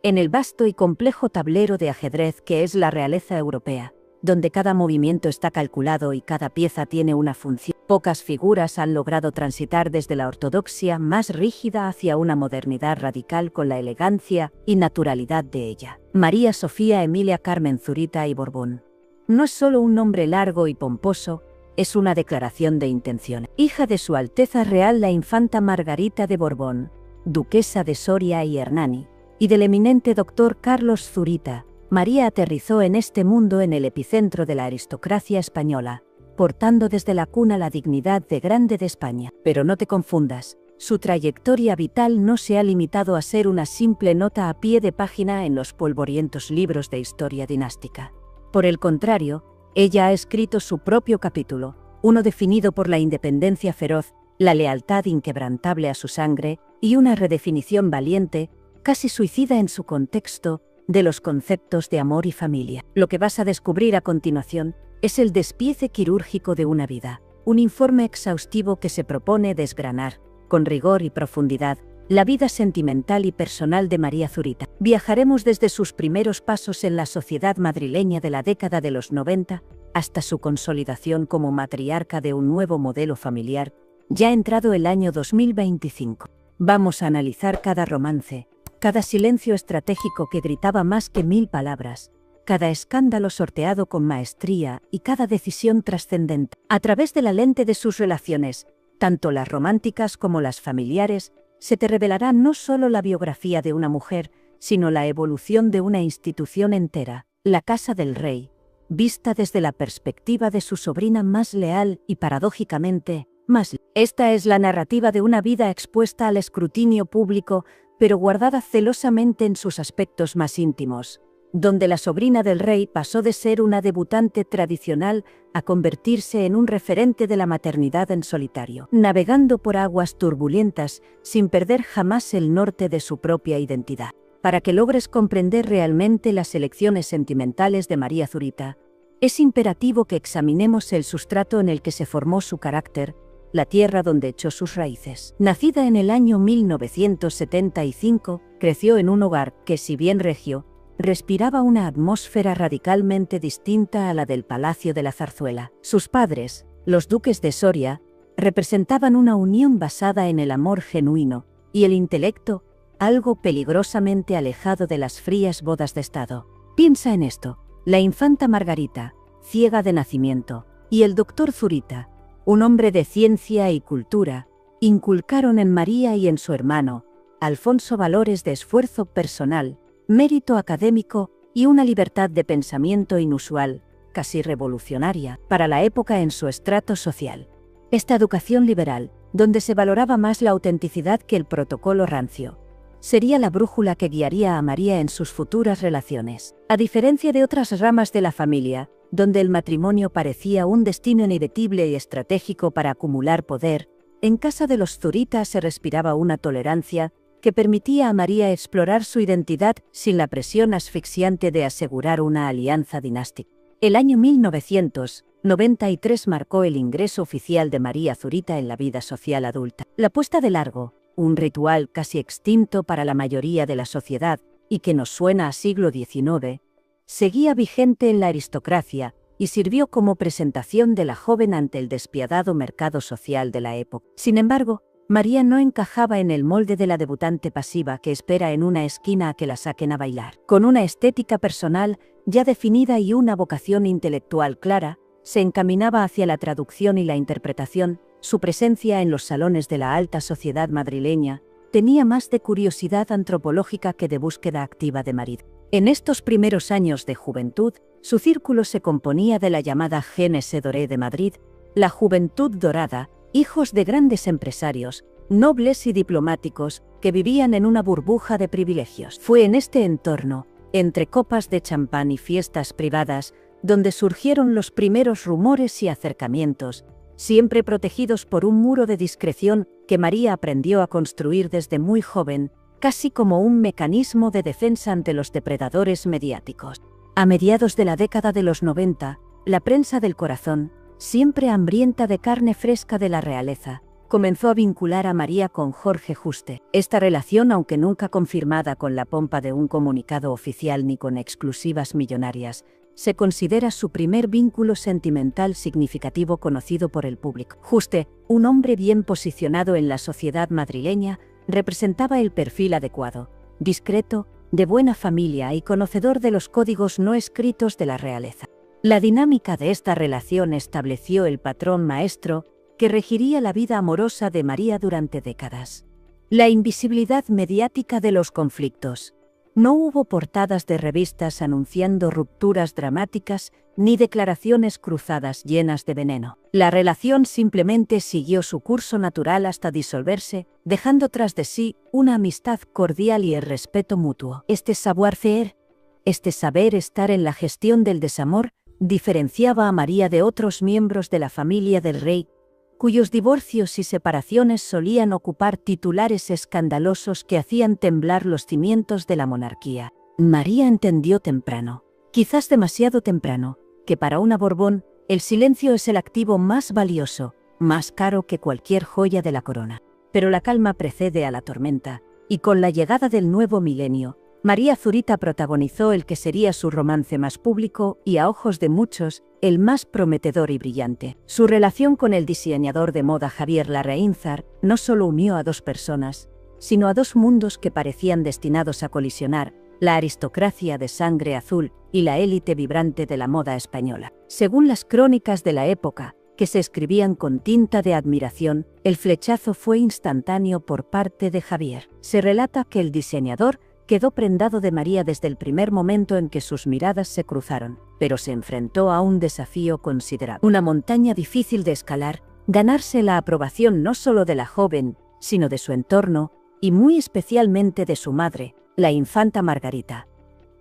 en el vasto y complejo tablero de ajedrez que es la realeza europea, donde cada movimiento está calculado y cada pieza tiene una función. Pocas figuras han logrado transitar desde la ortodoxia más rígida hacia una modernidad radical con la elegancia y naturalidad de ella. María Sofía Emilia Carmen Zurita y Borbón no es solo un nombre largo y pomposo, es una declaración de intenciones. Hija de Su Alteza Real la Infanta Margarita de Borbón, duquesa de Soria y Hernani, y del eminente doctor Carlos Zurita, María aterrizó en este mundo en el epicentro de la aristocracia española, portando desde la cuna la dignidad de grande de España. Pero no te confundas, su trayectoria vital no se ha limitado a ser una simple nota a pie de página en los polvorientos libros de historia dinástica. Por el contrario, ella ha escrito su propio capítulo, uno definido por la independencia feroz, la lealtad inquebrantable a su sangre y una redefinición valiente, casi suicida en su contexto, de los conceptos de amor y familia. Lo que vas a descubrir a continuación es el despiece quirúrgico de una vida, un informe exhaustivo que se propone desgranar, con rigor y profundidad, la vida sentimental y personal de María Zurita. Viajaremos desde sus primeros pasos en la sociedad madrileña de la década de los 90 hasta su consolidación como matriarca de un nuevo modelo familiar, ya entrado el año 2025. Vamos a analizar cada romance, cada silencio estratégico que gritaba más que 1000 palabras, cada escándalo sorteado con maestría y cada decisión trascendente. A través de la lente de sus relaciones, tanto las románticas como las familiares, se te revelará no solo la biografía de una mujer, sino la evolución de una institución entera, la Casa del Rey, vista desde la perspectiva de su sobrina más leal y paradójicamente, más. Esta es la narrativa de una vida expuesta al escrutinio público, pero guardada celosamente en sus aspectos más íntimos, donde la sobrina del rey pasó de ser una debutante tradicional a convertirse en un referente de la maternidad en solitario, navegando por aguas turbulentas sin perder jamás el norte de su propia identidad. Para que logres comprender realmente las elecciones sentimentales de María Zurita, es imperativo que examinemos el sustrato en el que se formó su carácter, la tierra donde echó sus raíces. Nacida en el año 1975, creció en un hogar que, si bien regio, respiraba una atmósfera radicalmente distinta a la del Palacio de la Zarzuela. Sus padres, los duques de Soria, representaban una unión basada en el amor genuino y el intelecto, algo peligrosamente alejado de las frías bodas de Estado. Piensa en esto: la infanta Margarita, ciega de nacimiento, y el doctor Zurita, un hombre de ciencia y cultura, inculcaron en María y en su hermano, Alfonso, valores de esfuerzo personal, mérito académico y una libertad de pensamiento inusual, casi revolucionaria, para la época en su estrato social. Esta educación liberal, donde se valoraba más la autenticidad que el protocolo rancio, sería la brújula que guiaría a María en sus futuras relaciones. A diferencia de otras ramas de la familia, donde el matrimonio parecía un destino inevitable y estratégico para acumular poder, en casa de los Zurita se respiraba una tolerancia que permitía a María explorar su identidad sin la presión asfixiante de asegurar una alianza dinástica. El año 1993 marcó el ingreso oficial de María Zurita en la vida social adulta. La puesta de largo, un ritual casi extinto para la mayoría de la sociedad y que nos suena a siglo XIX, seguía vigente en la aristocracia y sirvió como presentación de la joven ante el despiadado mercado social de la época. Sin embargo, María no encajaba en el molde de la debutante pasiva que espera en una esquina a que la saquen a bailar. Con una estética personal ya definida y una vocación intelectual clara, se encaminaba hacia la traducción y la interpretación. Su presencia en los salones de la alta sociedad madrileña tenía más de curiosidad antropológica que de búsqueda activa de marido. En estos primeros años de juventud, su círculo se componía de la llamada Génese Doré de Madrid, la Juventud Dorada, hijos de grandes empresarios, nobles y diplomáticos, que vivían en una burbuja de privilegios. Fue en este entorno, entre copas de champán y fiestas privadas, donde surgieron los primeros rumores y acercamientos, siempre protegidos por un muro de discreción que María aprendió a construir desde muy joven, casi como un mecanismo de defensa ante los depredadores mediáticos. A mediados de la década de los 90, la prensa del corazón, siempre hambrienta de carne fresca de la realeza, comenzó a vincular a María con Jorge Juste. Esta relación, aunque nunca confirmada con la pompa de un comunicado oficial ni con exclusivas millonarias, se considera su primer vínculo sentimental significativo conocido por el público. Juste, un hombre bien posicionado en la sociedad madrileña, representaba el perfil adecuado, discreto, de buena familia y conocedor de los códigos no escritos de la realeza. La dinámica de esta relación estableció el patrón maestro que regiría la vida amorosa de María durante décadas. La invisibilidad mediática de los conflictos. No hubo portadas de revistas anunciando rupturas dramáticas ni declaraciones cruzadas llenas de veneno. La relación simplemente siguió su curso natural hasta disolverse, dejando tras de sí una amistad cordial y el respeto mutuo. Este savoir-faire, este saber estar en la gestión del desamor, diferenciaba a María de otros miembros de la familia del rey, cuyos divorcios y separaciones solían ocupar titulares escandalosos que hacían temblar los cimientos de la monarquía. María entendió temprano, quizás demasiado temprano, que para una Borbón, el silencio es el activo más valioso, más caro que cualquier joya de la corona. Pero la calma precede a la tormenta, y con la llegada del nuevo milenio, María Zurita protagonizó el que sería su romance más público y, a ojos de muchos, el más prometedor y brillante. Su relación con el diseñador de moda Javier Larraínzar no solo unió a dos personas, sino a dos mundos que parecían destinados a colisionar, la aristocracia de sangre azul y la élite vibrante de la moda española. Según las crónicas de la época, que se escribían con tinta de admiración, el flechazo fue instantáneo por parte de Javier. Se relata que el diseñador quedó prendado de María desde el primer momento en que sus miradas se cruzaron, pero se enfrentó a un desafío considerable. Una montaña difícil de escalar, ganarse la aprobación no solo de la joven, sino de su entorno, y muy especialmente de su madre, la infanta Margarita.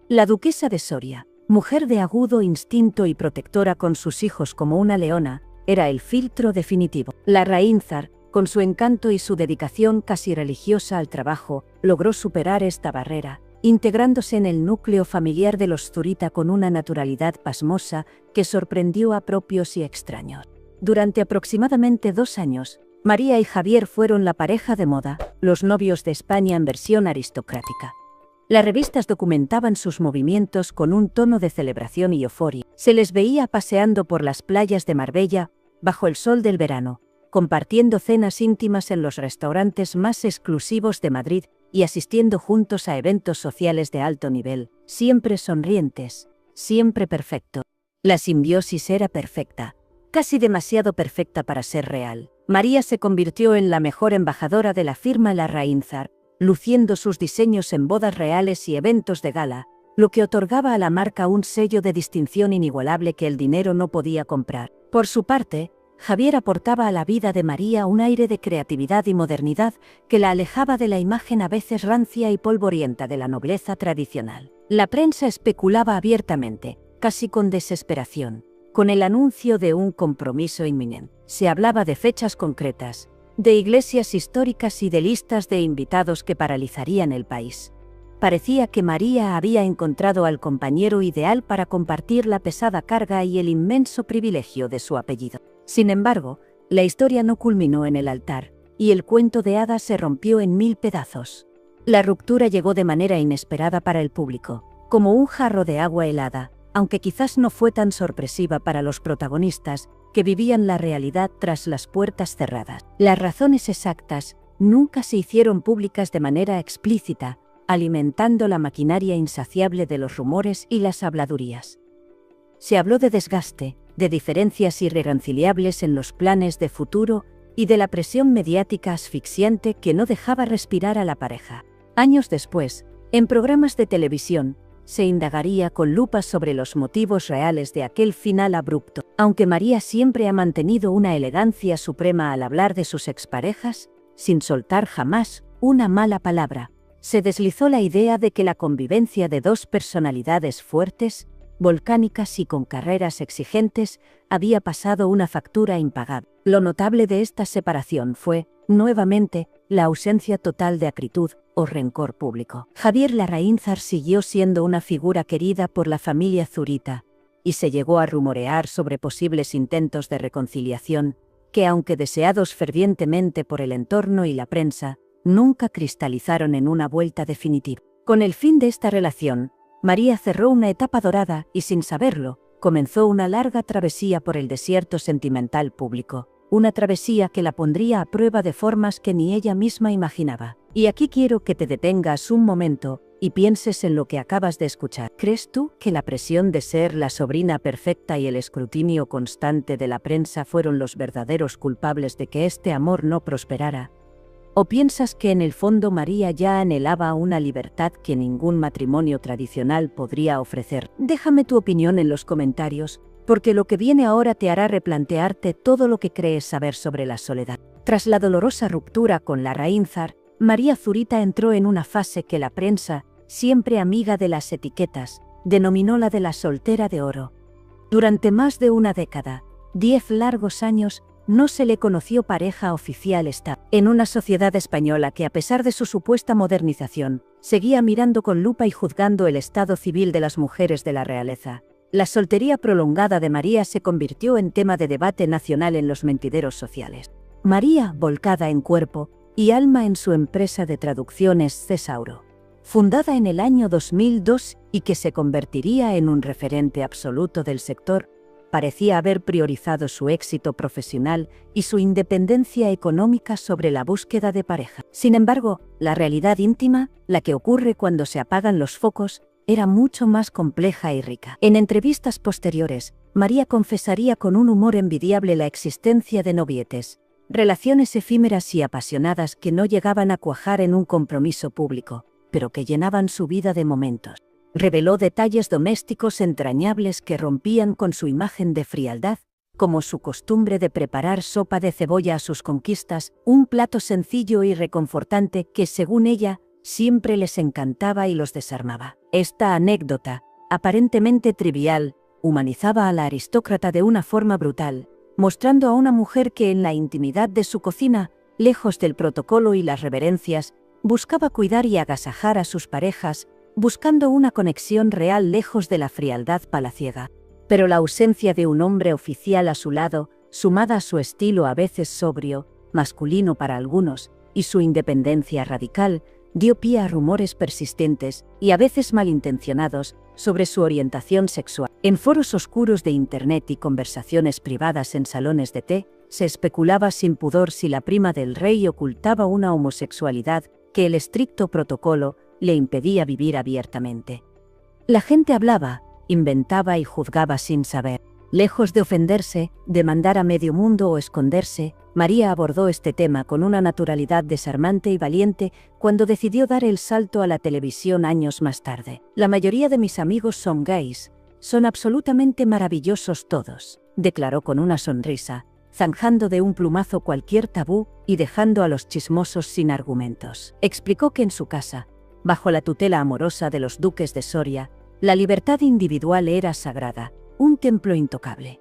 La duquesa de Soria, mujer de agudo instinto y protectora con sus hijos como una leona, era el filtro definitivo. Larraínzar, con su encanto y su dedicación casi religiosa al trabajo, logró superar esta barrera, integrándose en el núcleo familiar de los Zurita con una naturalidad pasmosa que sorprendió a propios y extraños. Durante aproximadamente 2 años, María y Javier fueron la pareja de moda, los novios de España en versión aristocrática. Las revistas documentaban sus movimientos con un tono de celebración y euforia. Se les veía paseando por las playas de Marbella, bajo el sol del verano, compartiendo cenas íntimas en los restaurantes más exclusivos de Madrid y asistiendo juntos a eventos sociales de alto nivel, siempre sonrientes, siempre perfecto. La simbiosis era perfecta, casi demasiado perfecta para ser real. María se convirtió en la mejor embajadora de la firma Larraínzar, luciendo sus diseños en bodas reales y eventos de gala, lo que otorgaba a la marca un sello de distinción inigualable que el dinero no podía comprar. Por su parte, Javier aportaba a la vida de María un aire de creatividad y modernidad que la alejaba de la imagen a veces rancia y polvorienta de la nobleza tradicional. La prensa especulaba abiertamente, casi con desesperación, con el anuncio de un compromiso inminente. Se hablaba de fechas concretas, de iglesias históricas y de listas de invitados que paralizarían el país. Parecía que María había encontrado al compañero ideal para compartir la pesada carga y el inmenso privilegio de su apellido. Sin embargo, la historia no culminó en el altar, y el cuento de hadas se rompió en 1000 pedazos. La ruptura llegó de manera inesperada para el público, como un jarro de agua helada, aunque quizás no fue tan sorpresiva para los protagonistas, que vivían la realidad tras las puertas cerradas. Las razones exactas nunca se hicieron públicas de manera explícita, alimentando la maquinaria insaciable de los rumores y las habladurías. Se habló de desgaste, de diferencias irreconciliables en los planes de futuro y de la presión mediática asfixiante que no dejaba respirar a la pareja. Años después, en programas de televisión, se indagaría con lupa sobre los motivos reales de aquel final abrupto. Aunque María siempre ha mantenido una elegancia suprema al hablar de sus exparejas, sin soltar jamás una mala palabra, se deslizó la idea de que la convivencia de dos personalidades fuertes, volcánicas y con carreras exigentes, había pasado una factura impagable. Lo notable de esta separación fue, nuevamente, la ausencia total de acritud o rencor público. Javier Larraínzar siguió siendo una figura querida por la familia Zurita, y se llegó a rumorear sobre posibles intentos de reconciliación, que aunque deseados fervientemente por el entorno y la prensa, nunca cristalizaron en una vuelta definitiva. Con el fin de esta relación, María cerró una etapa dorada y, sin saberlo, comenzó una larga travesía por el desierto sentimental público, una travesía que la pondría a prueba de formas que ni ella misma imaginaba. Y aquí quiero que te detengas un momento y pienses en lo que acabas de escuchar. ¿Crees tú que la presión de ser la sobrina perfecta y el escrutinio constante de la prensa fueron los verdaderos culpables de que este amor no prosperara? ¿O piensas que en el fondo María ya anhelaba una libertad que ningún matrimonio tradicional podría ofrecer? Déjame tu opinión en los comentarios, porque lo que viene ahora te hará replantearte todo lo que crees saber sobre la soledad. Tras la dolorosa ruptura con Larraínzar, María Zurita entró en una fase que la prensa, siempre amiga de las etiquetas, denominó la de la soltera de oro. Durante más de una década, 10 largos años, no se le conoció pareja oficial estable. En una sociedad española que, a pesar de su supuesta modernización, seguía mirando con lupa y juzgando el estado civil de las mujeres de la realeza, la soltería prolongada de María se convirtió en tema de debate nacional en los mentideros sociales. María, volcada en cuerpo y alma en su empresa de traducciones Cesauro, fundada en el año 2002 y que se convertiría en un referente absoluto del sector, parecía haber priorizado su éxito profesional y su independencia económica sobre la búsqueda de pareja. Sin embargo, la realidad íntima, la que ocurre cuando se apagan los focos, era mucho más compleja y rica. En entrevistas posteriores, María confesaría con un humor envidiable la existencia de novietes, relaciones efímeras y apasionadas que no llegaban a cuajar en un compromiso público, pero que llenaban su vida de momentos. Reveló detalles domésticos entrañables que rompían con su imagen de frialdad, como su costumbre de preparar sopa de cebolla a sus conquistas, un plato sencillo y reconfortante que, según ella, siempre les encantaba y los desarmaba. Esta anécdota, aparentemente trivial, humanizaba a la aristócrata de una forma brutal, mostrando a una mujer que en la intimidad de su cocina, lejos del protocolo y las reverencias, buscaba cuidar y agasajar a sus parejas, buscando una conexión real lejos de la frialdad palaciega. Pero la ausencia de un hombre oficial a su lado, sumada a su estilo a veces sobrio, masculino para algunos, y su independencia radical, dio pie a rumores persistentes, y a veces malintencionados, sobre su orientación sexual. En foros oscuros de Internet y conversaciones privadas en salones de té, se especulaba sin pudor si la prima del rey ocultaba una homosexualidad que el estricto protocolo le impedía vivir abiertamente. La gente hablaba, inventaba y juzgaba sin saber. Lejos de ofenderse, de mandar a medio mundo o esconderse, María abordó este tema con una naturalidad desarmante y valiente cuando decidió dar el salto a la televisión años más tarde. La mayoría de mis amigos son gays, son absolutamente maravillosos todos, declaró con una sonrisa, zanjando de un plumazo cualquier tabú y dejando a los chismosos sin argumentos. Explicó que en su casa, bajo la tutela amorosa de los duques de Soria, la libertad individual era sagrada, un templo intocable.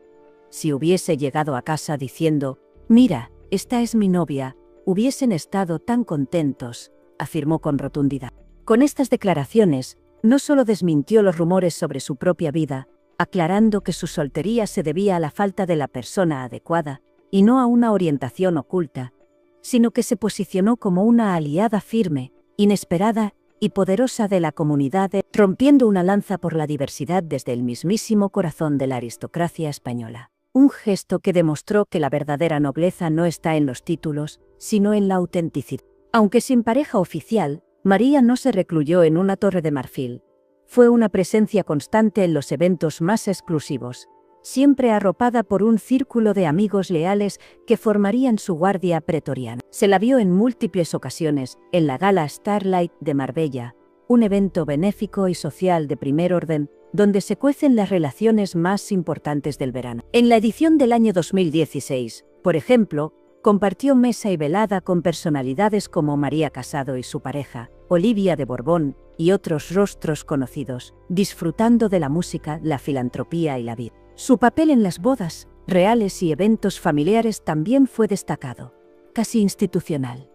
Si hubiese llegado a casa diciendo, «Mira, esta es mi novia», hubiesen estado tan contentos, afirmó con rotundidad. Con estas declaraciones, no solo desmintió los rumores sobre su propia vida, aclarando que su soltería se debía a la falta de la persona adecuada, y no a una orientación oculta, sino que se posicionó como una aliada firme, inesperada y poderosa de la comunidad, rompiendo una lanza por la diversidad desde el mismísimo corazón de la aristocracia española. Un gesto que demostró que la verdadera nobleza no está en los títulos, sino en la autenticidad. Aunque sin pareja oficial, María no se recluyó en una torre de marfil. Fue una presencia constante en los eventos más exclusivos, siempre arropada por un círculo de amigos leales que formarían su guardia pretoriana. Se la vio en múltiples ocasiones en la Gala Starlight de Marbella, un evento benéfico y social de primer orden, donde se cuecen las relaciones más importantes del verano. En la edición del año 2016, por ejemplo, compartió mesa y velada con personalidades como María Casado y su pareja, Olivia de Borbón, y otros rostros conocidos, disfrutando de la música, la filantropía y la vida. Su papel en las bodas, reales y eventos familiares también fue destacado, casi institucional.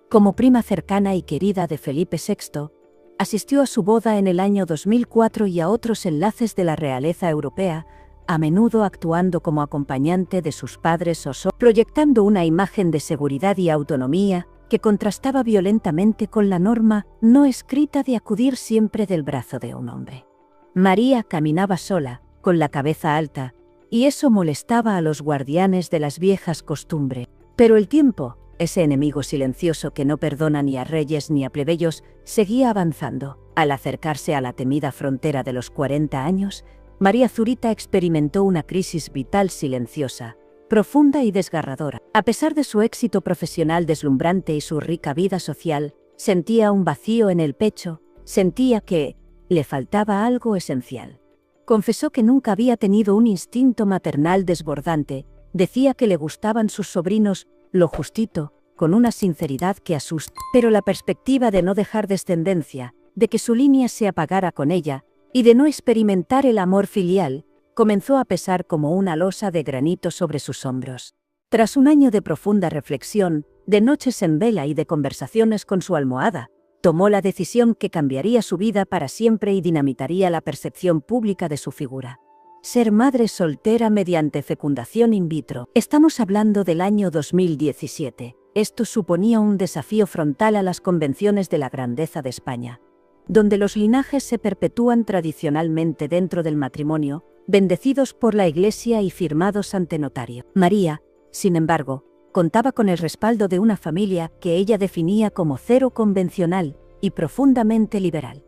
Como prima cercana y querida de Felipe VI, asistió a su boda en el año 2004 y a otros enlaces de la realeza europea, a menudo actuando como acompañante de sus padres o proyectando una imagen de seguridad y autonomía que contrastaba violentamente con la norma no escrita de acudir siempre del brazo de un hombre. María caminaba sola, con la cabeza alta, y eso molestaba a los guardianes de las viejas costumbres. Pero el tiempo, ese enemigo silencioso que no perdona ni a reyes ni a plebeyos, seguía avanzando. Al acercarse a la temida frontera de los 40 años, María Zurita experimentó una crisis vital silenciosa, profunda y desgarradora. A pesar de su éxito profesional deslumbrante y su rica vida social, sentía un vacío en el pecho, sentía que le faltaba algo esencial. Confesó que nunca había tenido un instinto maternal desbordante, decía que le gustaban sus sobrinos, lo justito, con una sinceridad que asusta. Pero la perspectiva de no dejar descendencia, de que su línea se apagara con ella, y de no experimentar el amor filial, comenzó a pesar como una losa de granito sobre sus hombros. Tras un año de profunda reflexión, de noches en vela y de conversaciones con su almohada, tomó la decisión que cambiaría su vida para siempre y dinamitaría la percepción pública de su figura. Ser madre soltera mediante fecundación in vitro. Estamos hablando del año 2017. Esto suponía un desafío frontal a las convenciones de la grandeza de España, donde los linajes se perpetúan tradicionalmente dentro del matrimonio, bendecidos por la Iglesia y firmados ante notario. María, sin embargo, contaba con el respaldo de una familia que ella definía como cero convencional y profundamente liberal.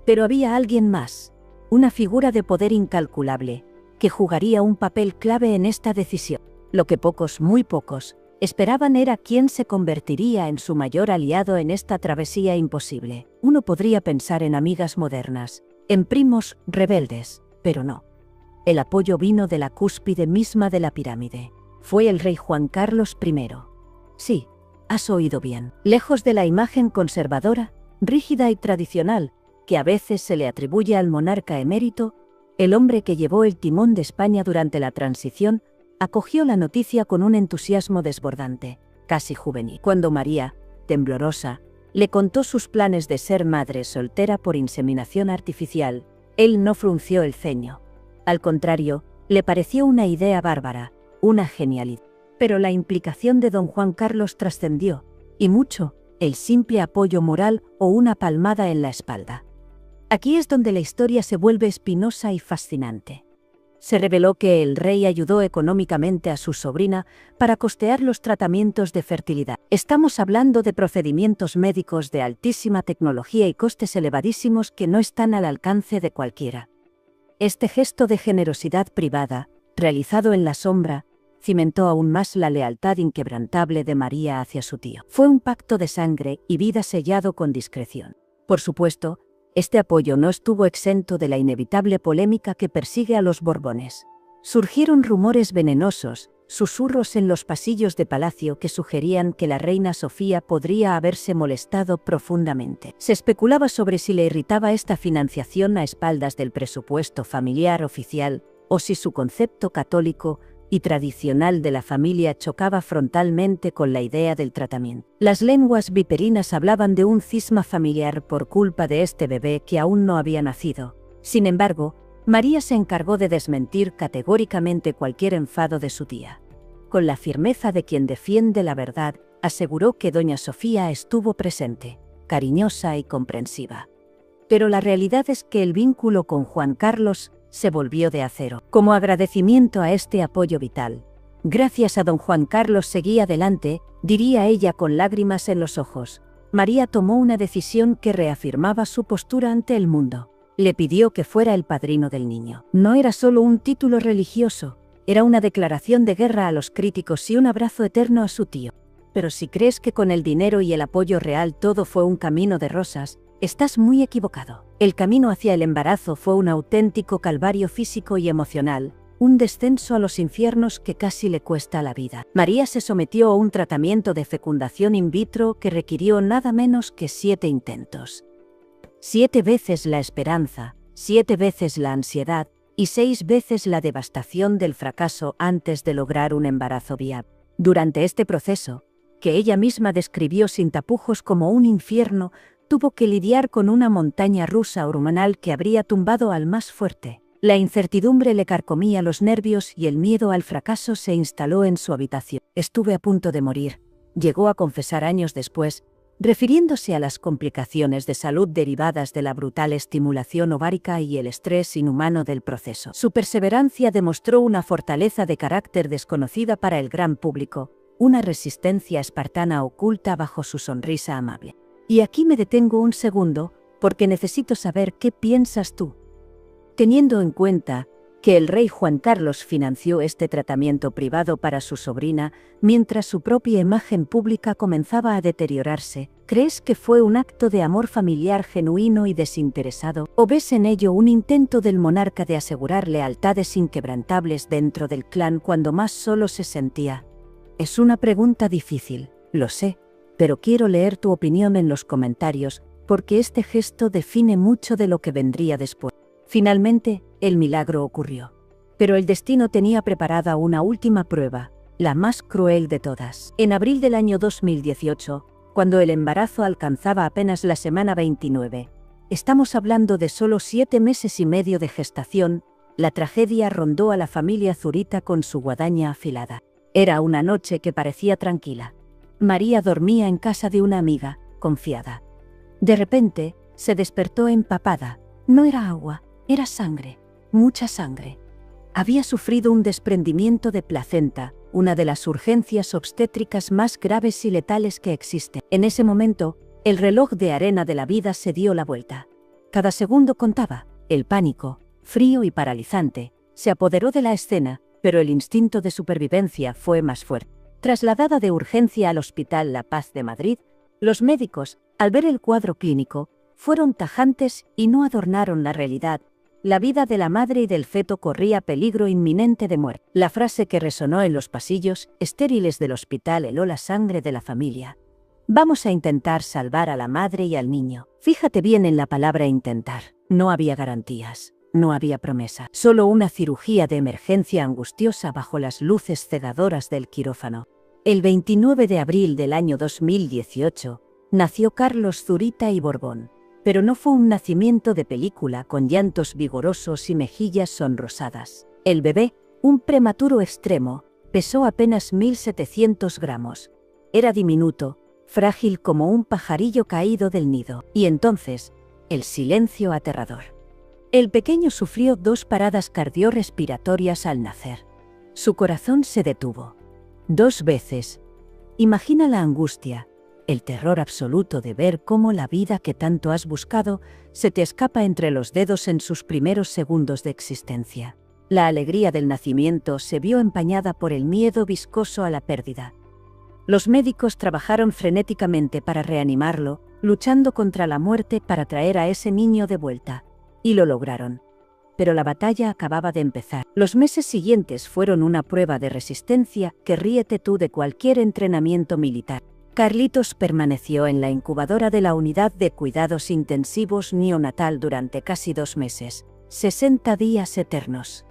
Pero había alguien más, una figura de poder incalculable, que jugaría un papel clave en esta decisión. Lo que pocos, muy pocos, esperaban era quién se convertiría en su mayor aliado en esta travesía imposible. Uno podría pensar en amigas modernas, en primos rebeldes, pero no. El apoyo vino de la cúspide misma de la pirámide. Fue el rey Juan Carlos I. Sí, has oído bien. Lejos de la imagen conservadora, rígida y tradicional, que a veces se le atribuye al monarca emérito, el hombre que llevó el timón de España durante la transición, acogió la noticia con un entusiasmo desbordante, casi juvenil. Cuando María, temblorosa, le contó sus planes de ser madre soltera por inseminación artificial, él no frunció el ceño. Al contrario, le pareció una idea bárbara, una genialidad. Pero la implicación de don Juan Carlos trascendió, y mucho, el simple apoyo moral o una palmada en la espalda. Aquí es donde la historia se vuelve espinosa y fascinante. Se reveló que el rey ayudó económicamente a su sobrina para costear los tratamientos de fertilidad. Estamos hablando de procedimientos médicos de altísima tecnología y costes elevadísimos que no están al alcance de cualquiera. Este gesto de generosidad privada, realizado en la sombra, cimentó aún más la lealtad inquebrantable de María hacia su tío. Fue un pacto de sangre y vida sellado con discreción. Por supuesto, este apoyo no estuvo exento de la inevitable polémica que persigue a los Borbones. Surgieron rumores venenosos, susurros en los pasillos de palacio que sugerían que la reina Sofía podría haberse molestado profundamente. Se especulaba sobre si le irritaba esta financiación a espaldas del presupuesto familiar oficial, o si su concepto católico y tradicional de la familia chocaba frontalmente con la idea del tratamiento. Las lenguas viperinas hablaban de un cisma familiar por culpa de este bebé que aún no había nacido. Sin embargo, María se encargó de desmentir categóricamente cualquier enfado de su tía. Con la firmeza de quien defiende la verdad, aseguró que doña Sofía estuvo presente, cariñosa y comprensiva. Pero la realidad es que el vínculo con Juan Carlos se volvió de acero. Como agradecimiento a este apoyo vital, gracias a don Juan Carlos seguí adelante, diría ella con lágrimas en los ojos. María tomó una decisión que reafirmaba su postura ante el mundo. Le pidió que fuera el padrino del niño. No era solo un título religioso, era una declaración de guerra a los críticos y un abrazo eterno a su tío. Pero si crees que con el dinero y el apoyo real todo fue un camino de rosas, estás muy equivocado. El camino hacia el embarazo fue un auténtico calvario físico y emocional, un descenso a los infiernos que casi le cuesta la vida. María se sometió a un tratamiento de fecundación in vitro que requirió nada menos que 7 intentos. 7 veces la esperanza, 7 veces la ansiedad y 6 veces la devastación del fracaso antes de lograr un embarazo viable. Durante este proceso, que ella misma describió sin tapujos como un infierno, tuvo que lidiar con una montaña rusa hormonal que habría tumbado al más fuerte. La incertidumbre le carcomía los nervios y el miedo al fracaso se instaló en su habitación. Estuve a punto de morir, llegó a confesar años después, refiriéndose a las complicaciones de salud derivadas de la brutal estimulación ovárica y el estrés inhumano del proceso. Su perseverancia demostró una fortaleza de carácter desconocida para el gran público, una resistencia espartana oculta bajo su sonrisa amable. Y aquí me detengo un segundo, porque necesito saber qué piensas tú. Teniendo en cuenta que el rey Juan Carlos financió este tratamiento privado para su sobrina, mientras su propia imagen pública comenzaba a deteriorarse, ¿crees que fue un acto de amor familiar genuino y desinteresado? ¿O ves en ello un intento del monarca de asegurar lealtades inquebrantables dentro del clan cuando más solo se sentía? Es una pregunta difícil, lo sé, pero quiero leer tu opinión en los comentarios, porque este gesto define mucho de lo que vendría después. Finalmente, el milagro ocurrió. Pero el destino tenía preparada una última prueba, la más cruel de todas. En abril del año 2018, cuando el embarazo alcanzaba apenas la semana 29, estamos hablando de solo 7 meses y medio de gestación, la tragedia rondó a la familia Zurita con su guadaña afilada. Era una noche que parecía tranquila. María dormía en casa de una amiga, confiada. De repente, se despertó empapada. No era agua. Era sangre, mucha sangre. Había sufrido un desprendimiento de placenta, una de las urgencias obstétricas más graves y letales que existen. En ese momento, el reloj de arena de la vida se dio la vuelta. Cada segundo contaba. El pánico, frío y paralizante, se apoderó de la escena, pero el instinto de supervivencia fue más fuerte. Trasladada de urgencia al Hospital La Paz de Madrid, los médicos, al ver el cuadro clínico, fueron tajantes y no adornaron la realidad. La vida de la madre y del feto corría peligro inminente de muerte. La frase que resonó en los pasillos estériles del hospital heló la sangre de la familia. Vamos a intentar salvar a la madre y al niño. Fíjate bien en la palabra intentar. No había garantías, no había promesa. Solo una cirugía de emergencia angustiosa bajo las luces cegadoras del quirófano. El 29 de abril del año 2018, nació Carlos Zurita y Borbón. Pero no fue un nacimiento de película con llantos vigorosos y mejillas sonrosadas. El bebé, un prematuro extremo, pesó apenas 1.700 gramos. Era diminuto, frágil como un pajarillo caído del nido. Y entonces, el silencio aterrador. El pequeño sufrió 2 paradas cardiorrespiratorias al nacer. Su corazón se detuvo. 2 veces. Imagina la angustia. El terror absoluto de ver cómo la vida que tanto has buscado se te escapa entre los dedos en sus primeros segundos de existencia. La alegría del nacimiento se vio empañada por el miedo viscoso a la pérdida. Los médicos trabajaron frenéticamente para reanimarlo, luchando contra la muerte para traer a ese niño de vuelta. Y lo lograron. Pero la batalla acababa de empezar. Los meses siguientes fueron una prueba de resistencia que ríete tú de cualquier entrenamiento militar. Carlitos permaneció en la incubadora de la unidad de cuidados intensivos neonatal durante casi 2 meses, 60 días eternos.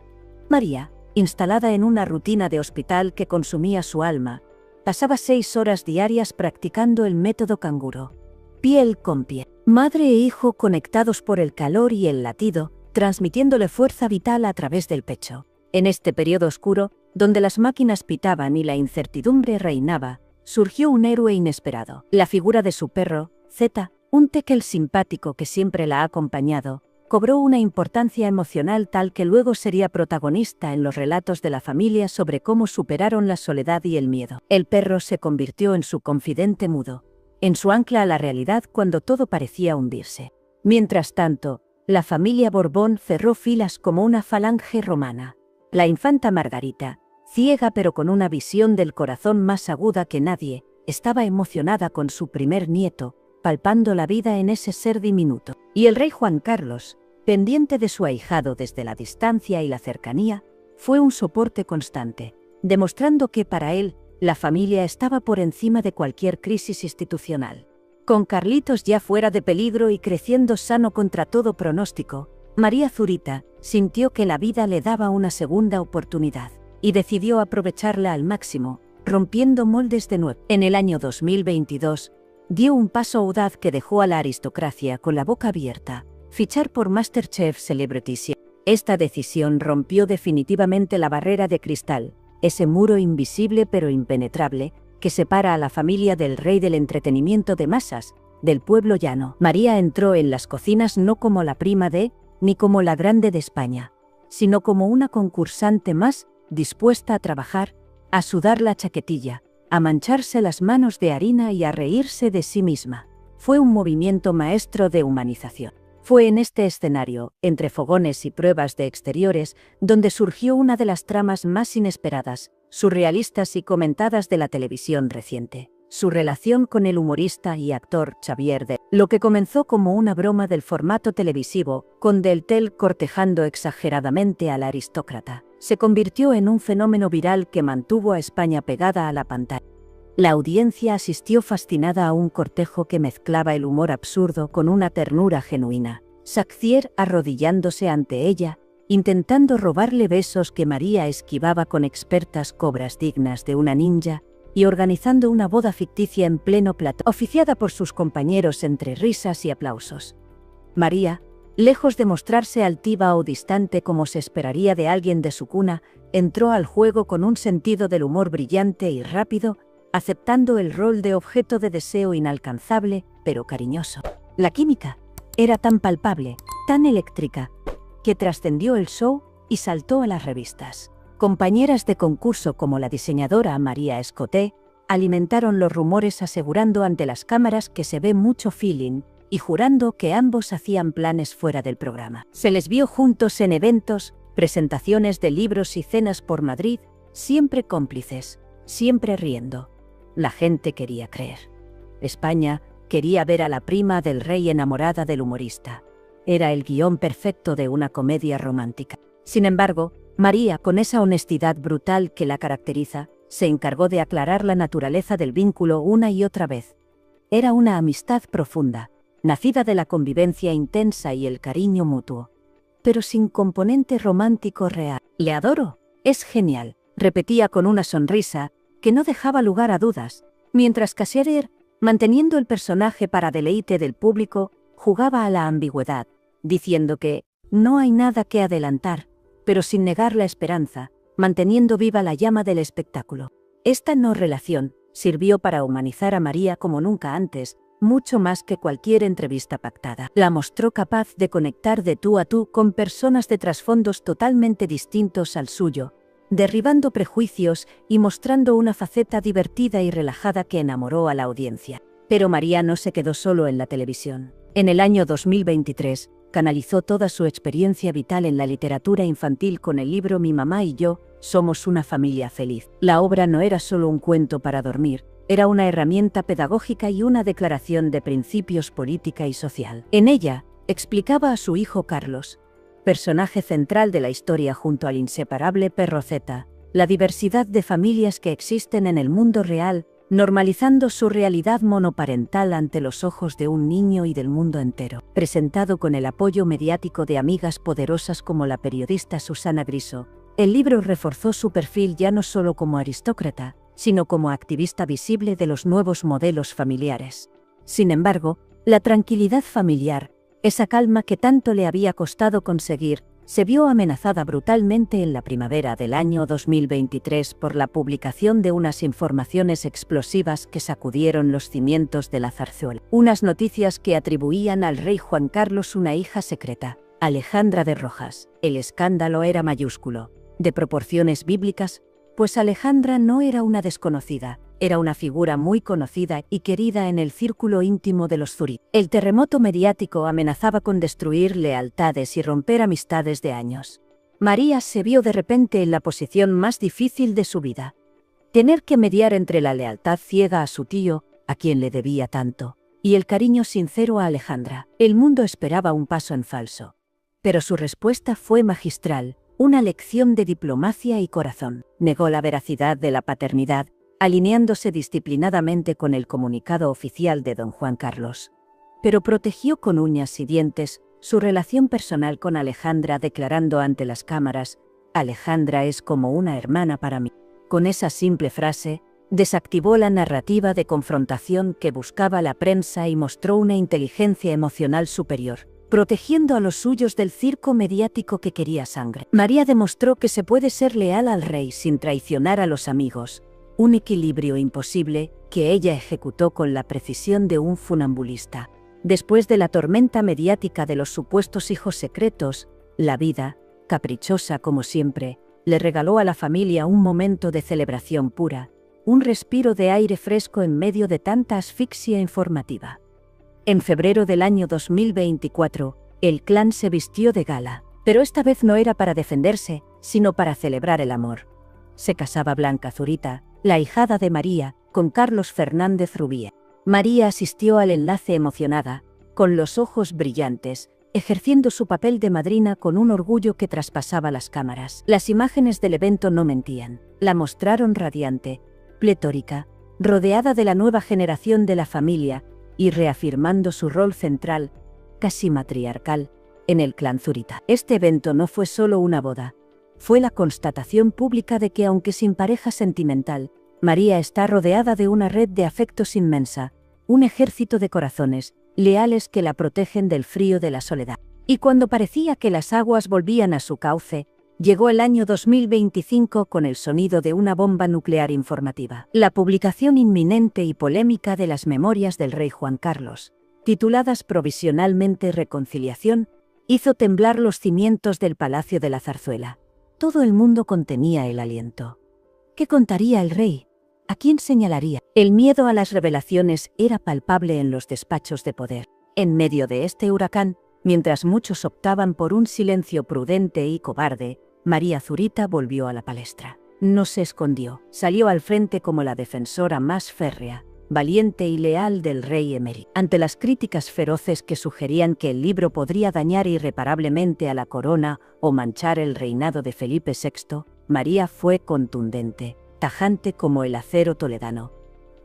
María, instalada en una rutina de hospital que consumía su alma, pasaba 6 horas diarias practicando el método canguro. Piel con piel. Madre e hijo conectados por el calor y el latido, transmitiéndole fuerza vital a través del pecho. En este periodo oscuro, donde las máquinas pitaban y la incertidumbre reinaba, surgió un héroe inesperado. La figura de su perro, Zeta, un tekel simpático que siempre la ha acompañado, cobró una importancia emocional tal que luego sería protagonista en los relatos de la familia sobre cómo superaron la soledad y el miedo. El perro se convirtió en su confidente mudo, en su ancla a la realidad cuando todo parecía hundirse. Mientras tanto, la familia Borbón cerró filas como una falange romana. La infanta Margarita, ciega pero con una visión del corazón más aguda que nadie, estaba emocionada con su primer nieto, palpando la vida en ese ser diminuto. Y el rey Juan Carlos, pendiente de su ahijado desde la distancia y la cercanía, fue un soporte constante, demostrando que para él, la familia estaba por encima de cualquier crisis institucional. Con Carlitos ya fuera de peligro y creciendo sano contra todo pronóstico, María Zurita sintió que la vida le daba una segunda oportunidad. Y decidió aprovecharla al máximo, rompiendo moldes de nuevo. En el año 2022, dio un paso audaz que dejó a la aristocracia con la boca abierta, fichar por MasterChef Celebrity. Esta decisión rompió definitivamente la barrera de cristal, ese muro invisible pero impenetrable, que separa a la familia del rey del entretenimiento de masas, del pueblo llano. María entró en las cocinas no como la prima de, ni como la grande de España, sino como una concursante más, dispuesta a trabajar, a sudar la chaquetilla, a mancharse las manos de harina y a reírse de sí misma. Fue un movimiento maestro de humanización. Fue en este escenario, entre fogones y pruebas de exteriores, donde surgió una de las tramas más inesperadas, surrealistas y comentadas de la televisión reciente: su relación con el humorista y actor Xavier Del. Lo que comenzó como una broma del formato televisivo, con Del cortejando exageradamente al aristócrata, se convirtió en un fenómeno viral que mantuvo a España pegada a la pantalla. La audiencia asistió fascinada a un cortejo que mezclaba el humor absurdo con una ternura genuina. Xavier arrodillándose ante ella, intentando robarle besos que María esquivaba con expertas cobras dignas de una ninja, y organizando una boda ficticia en pleno plató, oficiada por sus compañeros entre risas y aplausos. María, lejos de mostrarse altiva o distante como se esperaría de alguien de su cuna, entró al juego con un sentido del humor brillante y rápido, aceptando el rol de objeto de deseo inalcanzable, pero cariñoso. La química era tan palpable, tan eléctrica, que trascendió el show y saltó a las revistas. Compañeras de concurso como la diseñadora María Escoté alimentaron los rumores asegurando ante las cámaras que se ve mucho feeling y jurando que ambos hacían planes fuera del programa. Se les vio juntos en eventos, presentaciones de libros y cenas por Madrid, siempre cómplices, siempre riendo. La gente quería creer. España quería ver a la prima del rey enamorada del humorista. Era el guión perfecto de una comedia romántica. Sin embargo, María, con esa honestidad brutal que la caracteriza, se encargó de aclarar la naturaleza del vínculo una y otra vez. Era una amistad profunda, nacida de la convivencia intensa y el cariño mutuo, pero sin componente romántico real. «Le adoro, es genial», repetía con una sonrisa que no dejaba lugar a dudas, mientras que Xavier, manteniendo el personaje para deleite del público, jugaba a la ambigüedad, diciendo que no hay nada que adelantar, pero sin negar la esperanza, manteniendo viva la llama del espectáculo. Esta no relación sirvió para humanizar a María como nunca antes, mucho más que cualquier entrevista pactada. La mostró capaz de conectar de tú a tú con personas de trasfondos totalmente distintos al suyo, derribando prejuicios y mostrando una faceta divertida y relajada que enamoró a la audiencia. Pero María no se quedó solo en la televisión. En el año 2023, canalizó toda su experiencia vital en la literatura infantil con el libro Mi mamá y yo, somos una familia feliz. La obra no era solo un cuento para dormir, era una herramienta pedagógica y una declaración de principios política y social. En ella, explicaba a su hijo Carlos, personaje central de la historia junto al inseparable perro Zeta, la diversidad de familias que existen en el mundo real, normalizando su realidad monoparental ante los ojos de un niño y del mundo entero. Presentado con el apoyo mediático de amigas poderosas como la periodista Susana Griso, el libro reforzó su perfil ya no solo como aristócrata, sino como activista visible de los nuevos modelos familiares. Sin embargo, la tranquilidad familiar, esa calma que tanto le había costado conseguir, se vio amenazada brutalmente en la primavera del año 2023 por la publicación de unas informaciones explosivas que sacudieron los cimientos de la zarzuela. Unas noticias que atribuían al rey Juan Carlos una hija secreta, Alejandra de Rojas. El escándalo era mayúsculo, de proporciones bíblicas, pues Alejandra no era una desconocida, era una figura muy conocida y querida en el círculo íntimo de los Zuri. El terremoto mediático amenazaba con destruir lealtades y romper amistades de años. María se vio de repente en la posición más difícil de su vida. Tener que mediar entre la lealtad ciega a su tío, a quien le debía tanto, y el cariño sincero a Alejandra. El mundo esperaba un paso en falso. Pero su respuesta fue magistral, una lección de diplomacia y corazón. Negó la veracidad de la paternidad, alineándose disciplinadamente con el comunicado oficial de don Juan Carlos. Pero protegió con uñas y dientes su relación personal con Alejandra, declarando ante las cámaras: «Alejandra es como una hermana para mí». Con esa simple frase, desactivó la narrativa de confrontación que buscaba la prensa y mostró una inteligencia emocional superior, protegiendo a los suyos del circo mediático que quería sangre. María demostró que se puede ser leal al rey sin traicionar a los amigos, un equilibrio imposible que ella ejecutó con la precisión de un funambulista. Después de la tormenta mediática de los supuestos hijos secretos, la vida, caprichosa como siempre, le regaló a la familia un momento de celebración pura, un respiro de aire fresco en medio de tanta asfixia informativa. En febrero del año 2024, el clan se vistió de gala, pero esta vez no era para defenderse, sino para celebrar el amor. Se casaba Blanca Zurita, la ahijada de María, con Carlos Fernández Rubía. María asistió al enlace emocionada, con los ojos brillantes, ejerciendo su papel de madrina con un orgullo que traspasaba las cámaras. Las imágenes del evento no mentían. La mostraron radiante, pletórica, rodeada de la nueva generación de la familia y reafirmando su rol central, casi matriarcal, en el clan Zurita. Este evento no fue solo una boda, fue la constatación pública de que, aunque sin pareja sentimental, María está rodeada de una red de afectos inmensa, un ejército de corazones, leales que la protegen del frío de la soledad. Y cuando parecía que las aguas volvían a su cauce, llegó el año 2025 con el sonido de una bomba nuclear informativa. La publicación inminente y polémica de las memorias del rey Juan Carlos, tituladas provisionalmente Reconciliación, hizo temblar los cimientos del Palacio de la Zarzuela. Todo el mundo contenía el aliento. ¿Qué contaría el rey? ¿A quién señalaría? El miedo a las revelaciones era palpable en los despachos de poder. En medio de este huracán, mientras muchos optaban por un silencio prudente y cobarde, María Zurita volvió a la palestra. No se escondió, salió al frente como la defensora más férrea, valiente y leal del rey emérito. Ante las críticas feroces que sugerían que el libro podría dañar irreparablemente a la corona o manchar el reinado de Felipe VI, María fue contundente, tajante como el acero toledano.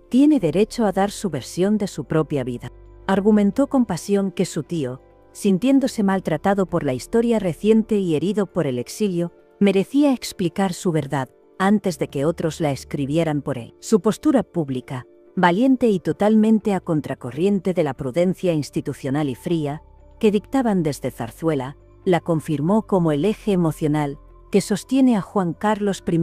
Tiene derecho a dar su versión de su propia vida. Argumentó con pasión que su tío, sintiéndose maltratado por la historia reciente y herido por el exilio, merecía explicar su verdad antes de que otros la escribieran por él. Su postura pública, valiente y totalmente a contracorriente de la prudencia institucional y fría que dictaban desde Zarzuela, la confirmó como el eje emocional que sostiene a Juan Carlos I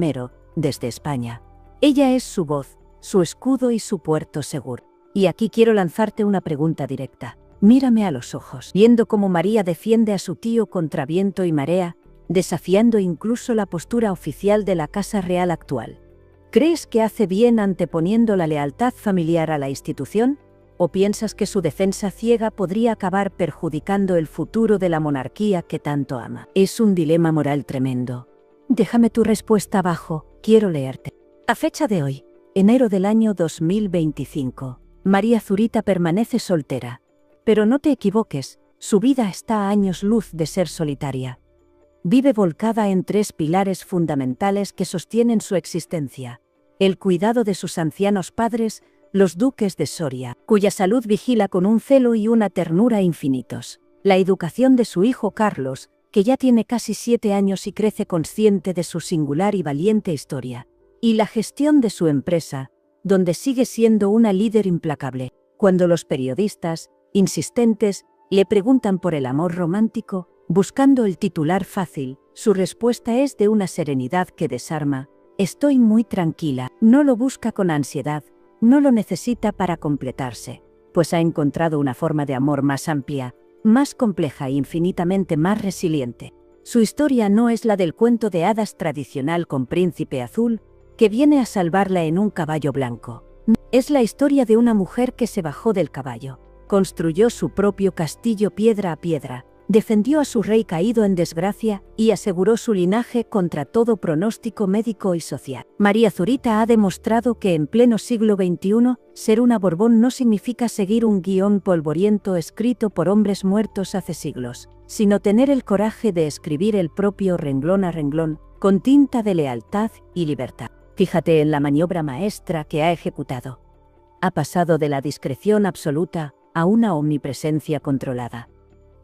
desde España. Ella es su voz, su escudo y su puerto seguro. Y aquí quiero lanzarte una pregunta directa. Mírame a los ojos, viendo cómo María defiende a su tío contra viento y marea, desafiando incluso la postura oficial de la Casa Real actual. ¿Crees que hace bien anteponiendo la lealtad familiar a la institución? ¿O piensas que su defensa ciega podría acabar perjudicando el futuro de la monarquía que tanto ama? Es un dilema moral tremendo. Déjame tu respuesta abajo, quiero leerte. A fecha de hoy, enero del año 2025, María Zurita permanece soltera. Pero no te equivoques, su vida está a años luz de ser solitaria. Vive volcada en tres pilares fundamentales que sostienen su existencia: el cuidado de sus ancianos padres, los duques de Soria, cuya salud vigila con un celo y una ternura infinitos; la educación de su hijo Carlos, que ya tiene casi 7 años y crece consciente de su singular y valiente historia; y la gestión de su empresa, donde sigue siendo una líder implacable. Cuando los periodistas, insistentes, le preguntan por el amor romántico, buscando el titular fácil, su respuesta es de una serenidad que desarma: estoy muy tranquila. No lo busca con ansiedad, no lo necesita para completarse, pues ha encontrado una forma de amor más amplia, más compleja e infinitamente más resiliente. Su historia no es la del cuento de hadas tradicional con príncipe azul, que viene a salvarla en un caballo blanco. Es la historia de una mujer que se bajó del caballo, construyó su propio castillo piedra a piedra, defendió a su rey caído en desgracia y aseguró su linaje contra todo pronóstico médico y social. María Zurita ha demostrado que en pleno siglo XXI, ser una Borbón no significa seguir un guión polvoriento escrito por hombres muertos hace siglos, sino tener el coraje de escribir el propio renglón a renglón, con tinta de lealtad y libertad. Fíjate en la maniobra maestra que ha ejecutado. Ha pasado de la discreción absoluta a una omnipresencia controlada.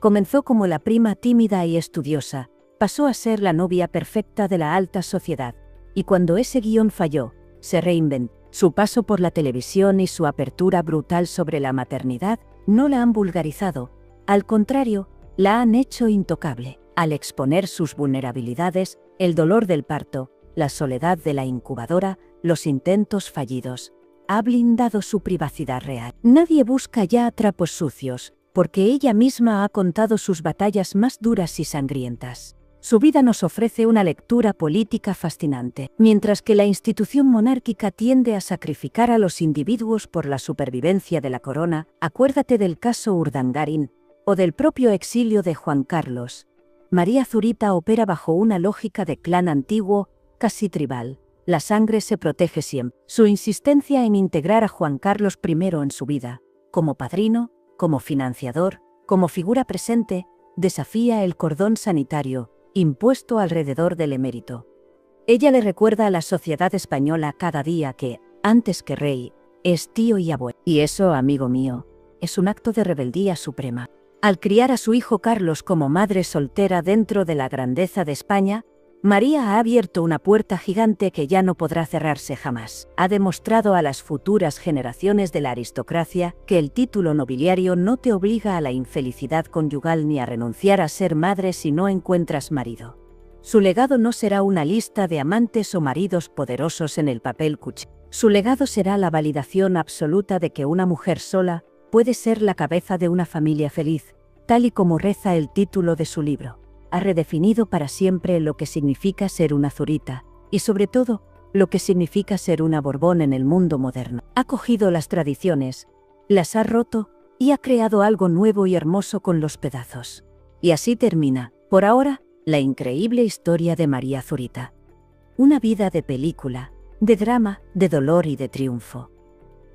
Comenzó como la prima tímida y estudiosa, pasó a ser la novia perfecta de la alta sociedad, y cuando ese guión falló, se reinventó. Su paso por la televisión y su apertura brutal sobre la maternidad no la han vulgarizado, al contrario, La han hecho intocable. Al exponer sus vulnerabilidades, el dolor del parto, la soledad de la incubadora, los intentos fallidos, ha blindado su privacidad real. Nadie busca ya trapos sucios, porque ella misma ha contado sus batallas más duras y sangrientas. Su vida nos ofrece una lectura política fascinante. Mientras que la institución monárquica tiende a sacrificar a los individuos por la supervivencia de la corona, acuérdate del caso Urdangarín, o del propio exilio de Juan Carlos. María Zurita opera bajo una lógica de clan antiguo, casi tribal. La sangre se protege siempre. Su insistencia en integrar a Juan Carlos I en su vida, como padrino, como financiador, como figura presente, desafía el cordón sanitario impuesto alrededor del emérito. Ella le recuerda a la sociedad española cada día que, antes que rey, es tío y abuelo. Y eso, amigo mío, es un acto de rebeldía suprema. Al criar a su hijo Carlos como madre soltera dentro de la grandeza de España, María ha abierto una puerta gigante que ya no podrá cerrarse jamás. Ha demostrado a las futuras generaciones de la aristocracia que el título nobiliario no te obliga a la infelicidad conyugal ni a renunciar a ser madre si no encuentras marido. Su legado no será una lista de amantes o maridos poderosos en el papel cuché. Su legado será la validación absoluta de que una mujer sola puede ser la cabeza de una familia feliz, tal y como reza el título de su libro. Ha redefinido para siempre lo que significa ser una Zurita, y sobre todo, lo que significa ser una Borbón en el mundo moderno. Ha cogido las tradiciones, las ha roto, y ha creado algo nuevo y hermoso con los pedazos. Y así termina, por ahora, la increíble historia de María Zurita. Una vida de película, de drama, de dolor y de triunfo.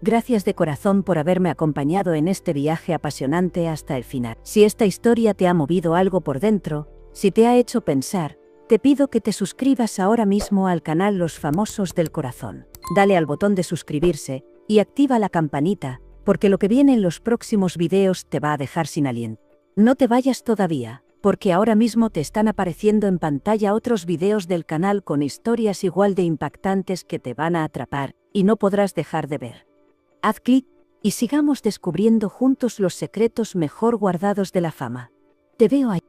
Gracias de corazón por haberme acompañado en este viaje apasionante hasta el final. Si esta historia te ha movido algo por dentro, si te ha hecho pensar, te pido que te suscribas ahora mismo al canal Los Famosos del Corazón. Dale al botón de suscribirse y activa la campanita, porque lo que viene en los próximos videos te va a dejar sin aliento. No te vayas todavía, porque ahora mismo te están apareciendo en pantalla otros videos del canal con historias igual de impactantes que te van a atrapar y no podrás dejar de ver. Haz clic y sigamos descubriendo juntos los secretos mejor guardados de la fama. Te veo ahí.